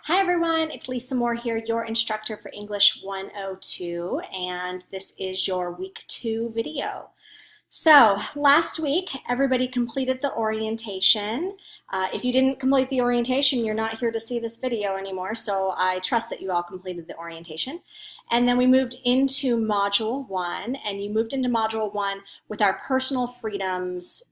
Hi everyone, it's Lisa Moore here, your instructor for English 102, and this is your week 2 video. So last week, everybody completed the orientation. If you didn't complete the orientation, you're not here to see this video anymore, so I trust that you all completed the orientation. And then we moved into Module 1, and you moved into Module 1 with our personal freedoms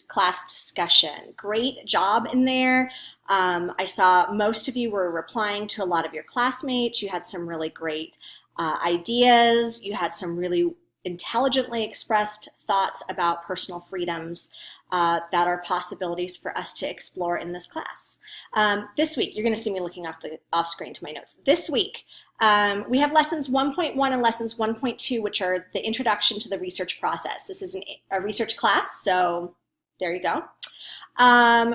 class discussion. Great job in there. I saw most of you were replying to a lot of your classmates. You had some really great ideas. You had some really intelligently expressed thoughts about personal freedoms that are possibilities for us to explore in this class. This week, you're going to see me looking off screen to my notes. This week, we have lessons 1.1 and lessons 1.2, which are the introduction to the research process. This is a research class, so there you go.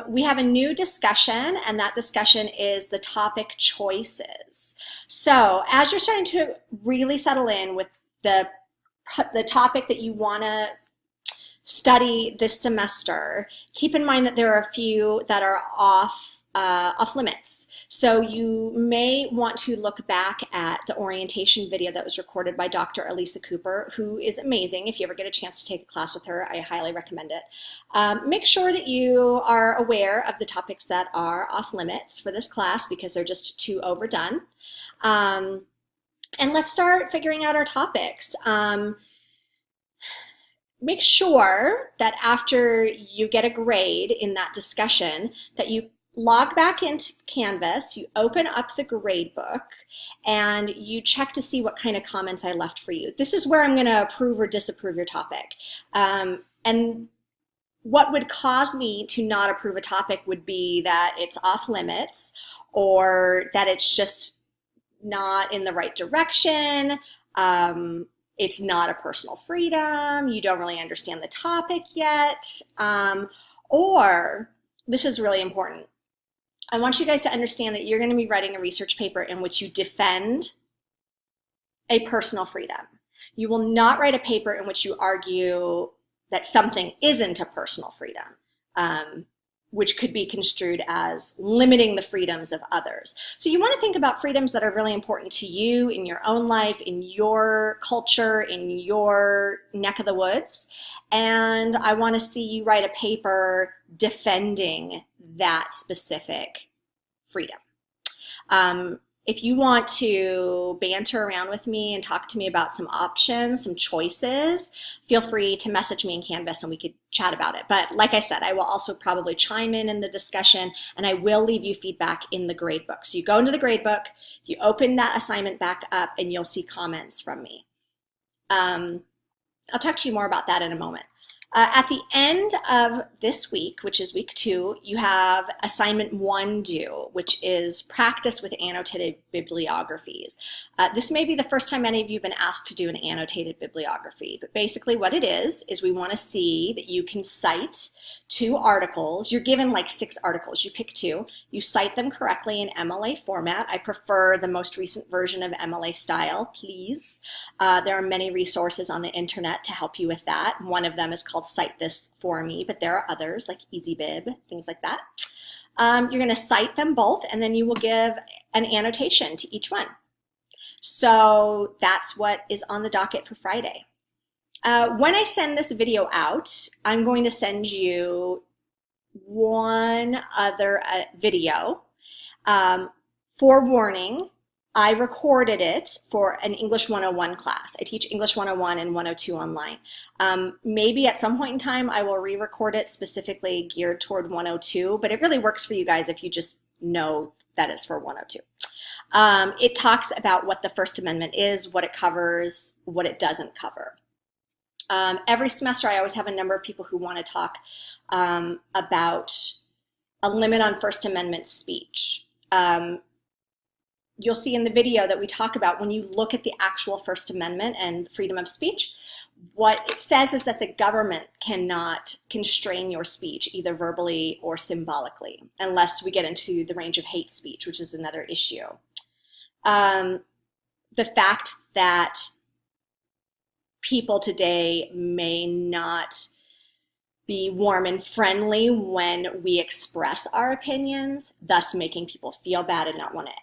We have a new discussion, and that discussion is the topic choices. So as you're starting to really settle in with the topic that you want to study this semester, keep in mind that there are a few that are off limits. So you may want to look back at the orientation video that was recorded by Dr. Elisa Cooper, who is amazing. If you ever get a chance to take a class with her, I highly recommend it. Make sure that you are aware of the topics that are off limits for this class because they're just too overdone. And let's start figuring out our topics. Make sure that after you get a grade in that discussion that you log back into Canvas, you open up the grade book, and you check to see what kind of comments I left for you. This is where I'm going to approve or disapprove your topic. And what would cause me to not approve a topic would be that it's off limits or that it's just not in the right direction. It's not a personal freedom. You don't really understand the topic yet. Or, this is really important, I want you guys to understand that you're going to be writing a research paper in which you defend a personal freedom. You will not write a paper in which you argue that something isn't a personal freedom, which could be construed as limiting the freedoms of others. So you want to think about freedoms that are really important to you in your own life, in your culture, in your neck of the woods. And I want to see you write a paper defending that specific freedom. If you want to banter around with me and talk to me about some options, some choices, feel free to message me in Canvas and we could chat about it. But like I said, I will also probably chime in the discussion, and I will leave you feedback in the gradebook. So you go into the gradebook, you open that assignment back up, and you'll see comments from me. I'll talk to you more about that in a moment. At the end of this week, which is week 2, you have assignment 1 due, which is practice with annotated bibliographies. This may be the first time any of you have been asked to do an annotated bibliography, but basically what it is we want to see that you can cite 2 articles. You're given like 6 articles. You pick 2. You cite them correctly in MLA format. I prefer the most recent version of MLA style, please. There are many resources on the internet to help you with that. One of them is called Cite This For Me, but there are others like EasyBib, things like that. You're going to cite them both, and then you will give an annotation to each one. So that's what is on the docket for Friday. When I send this video out, I'm going to send you one other video. Forewarning, I recorded it for an English 101 class. I teach English 101 and 102 online. Maybe at some point in time I will re-record it specifically geared toward 102, but it really works for you guys if you just know that it's for 102. It talks about what the First Amendment is, what it covers, what it doesn't cover. Every semester I always have a number of people who want to talk about a limit on First Amendment speech. You'll see in the video that we talk about when you look at the actual First Amendment and freedom of speech, what it says is that the government cannot constrain your speech either verbally or symbolically, unless we get into the range of hate speech, which is another issue. The fact that people today may not be warm and friendly when we express our opinions, thus making people feel bad and not want to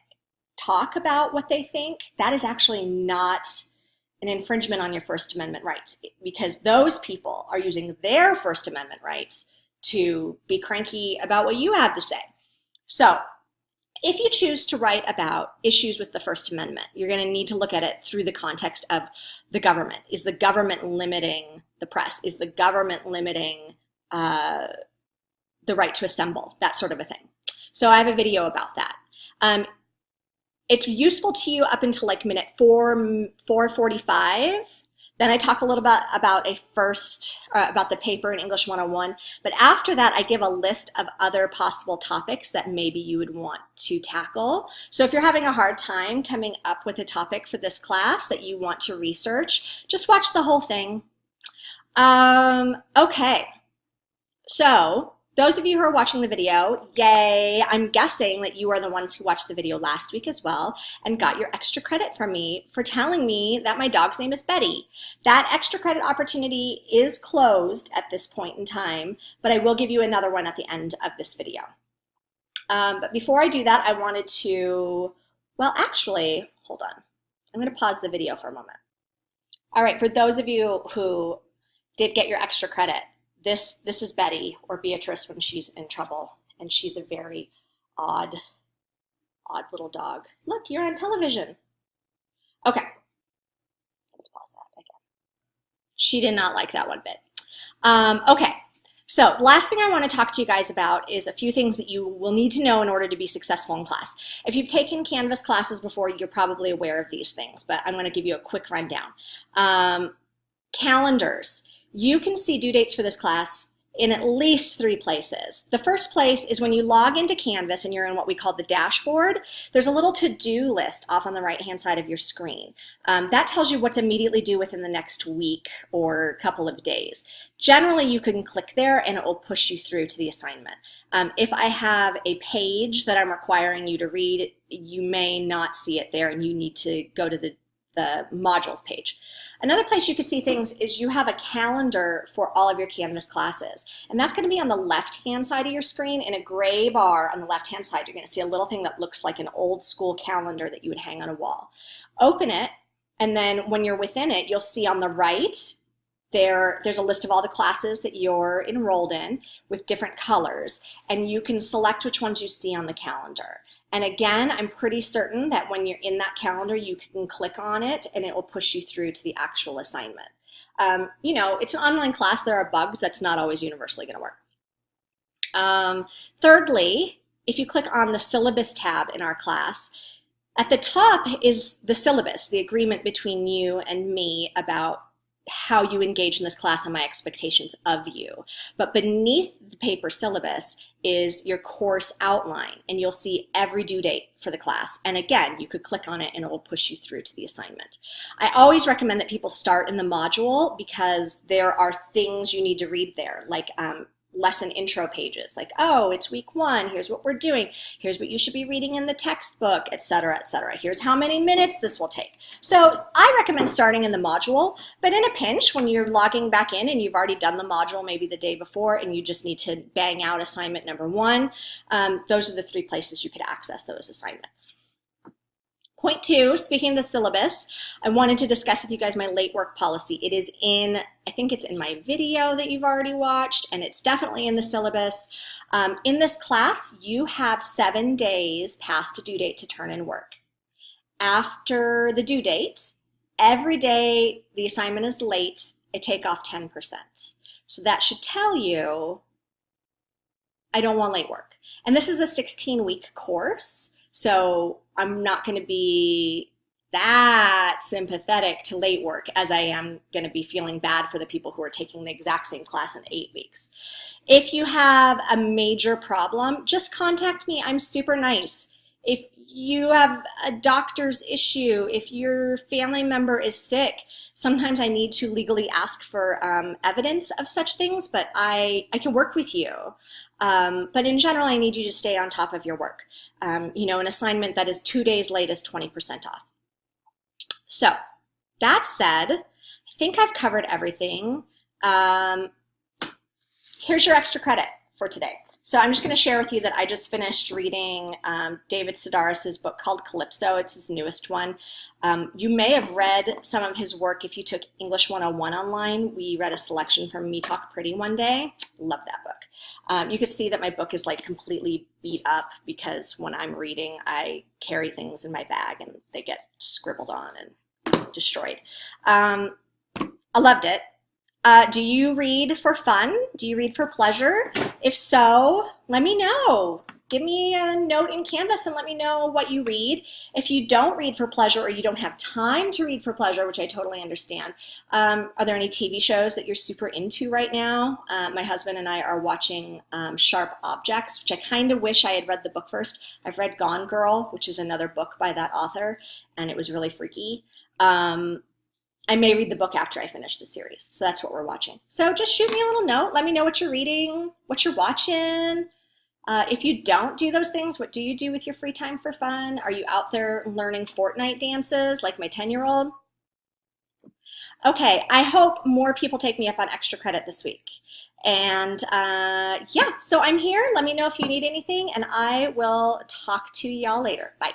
talk about what they think, that is actually not an infringement on your First Amendment rights, because those people are using their First Amendment rights to be cranky about what you have to say. So if you choose to write about issues with the First Amendment, you're going to need to look at it through the context of the government. Is the government limiting the press? Is the government limiting the right to assemble? That sort of a thing. So I have a video about that. It's useful to you up until like minute 4:45. Then I talk a little bit about about the paper in English 101. But after that, I give a list of other possible topics that maybe you would want to tackle. So if you're having a hard time coming up with a topic for this class that you want to research, just watch the whole thing. Okay, so those of you who are watching the video, yay, I'm guessing that you are the ones who watched the video last week as well and got your extra credit from me for telling me that my dog's name is Betty. That extra credit opportunity is closed at this point in time, but I will give you another one at the end of this video. But before I do that, I wanted to, well, actually, hold on. I'm going to pause the video for a moment. All right, for those of you who did get your extra credit, this is Betty, or Beatrice when she's in trouble, and she's a very odd little dog. Look, you're on television. Okay, let's pause that again. She did not like that one bit. Okay, so last thing I want to talk to you guys about is a few things that you will need to know in order to be successful in class. If you've taken Canvas classes before, you're probably aware of these things, but I'm going to give you a quick rundown. Calendars. You can see due dates for this class in at least 3 places. The first place is when you log into Canvas and you're in what we call the dashboard. There's a little to-do list off on the right-hand side of your screen. That tells you what to immediately do within the next week or couple of days. Generally, you can click there and it will push you through to the assignment. If I have a page that I'm requiring you to read, you may not see it there and you need to go to the modules page. Another place you can see things is you have a calendar for all of your Canvas classes. And that's going to be on the left-hand side of your screen. In a gray bar on the left-hand side, you're going to see a little thing that looks like an old school calendar that you would hang on a wall. Open it, and then when you're within it, you'll see on the right, there's a list of all the classes that you're enrolled in with different colors, and you can select which ones you see on the calendar. And again, I'm pretty certain that when you're in that calendar, you can click on it and it will push you through to the actual assignment. You know, it's an online class. There are bugs. That's not always universally going to work. Thirdly, if you click on the syllabus tab in our class, at the top is the syllabus, the agreement between you and me about how you engage in this class and my expectations of you. But beneath the paper syllabus is your course outline, and you'll see every due date for the class. And again, you could click on it and it will push you through to the assignment. I always recommend that people start in the module because there are things you need to read there, like lesson intro pages, like, oh, it's week 1, here's what we're doing, here's what you should be reading in the textbook, etc., etc. Here's how many minutes this will take. So I recommend starting in the module, but in a pinch, when you're logging back in and you've already done the module maybe the day before and you just need to bang out assignment number 1, those are the 3 places you could access those assignments. Point 2, speaking of the syllabus, I wanted to discuss with you guys my late work policy. It is in, I think it's in my video that you've already watched, and it's definitely in the syllabus. In this class, you have 7 days past a due date to turn in work. After the due date, every day the assignment is late, I take off 10%. So that should tell you I don't want late work. And this is a 16-week course. So I'm not going to be that sympathetic to late work as I am going to be feeling bad for the people who are taking the exact same class in 8 weeks. If you have a major problem, just contact me. I'm super nice. If you have a doctor's issue, if your family member is sick, sometimes I need to legally ask for evidence of such things, but I can work with you. But in general, I need you to stay on top of your work. You know, an assignment that is 2 days late is 20% off. So that said, I think I've covered everything. Here's your extra credit for today. So I'm just going to share with you that I just finished reading David Sedaris's book called Calypso. It's his newest one. You may have read some of his work if you took English 101 online. We read a selection from Me Talk Pretty one day. Love that book. You can see that my book is like completely beat up because when I'm reading, I carry things in my bag and they get scribbled on and destroyed. I loved it. Do you read for fun? Do you read for pleasure? If so, let me know. Give me a note in Canvas and let me know what you read. If you don't read for pleasure or you don't have time to read for pleasure, which I totally understand, are there any TV shows that you're super into right now? My husband and I are watching Sharp Objects, which I kind of wish I had read the book first. I've read Gone Girl, which is another book by that author, and it was really freaky. I may read the book after I finish the series. So that's what we're watching. So just shoot me a little note. Let me know what you're reading, what you're watching. If you don't do those things, what do you do with your free time for fun? Are you out there learning Fortnite dances like my 10-year-old? Okay, I hope more people take me up on extra credit this week. And yeah, so I'm here. Let me know if you need anything, and I will talk to y'all later. Bye.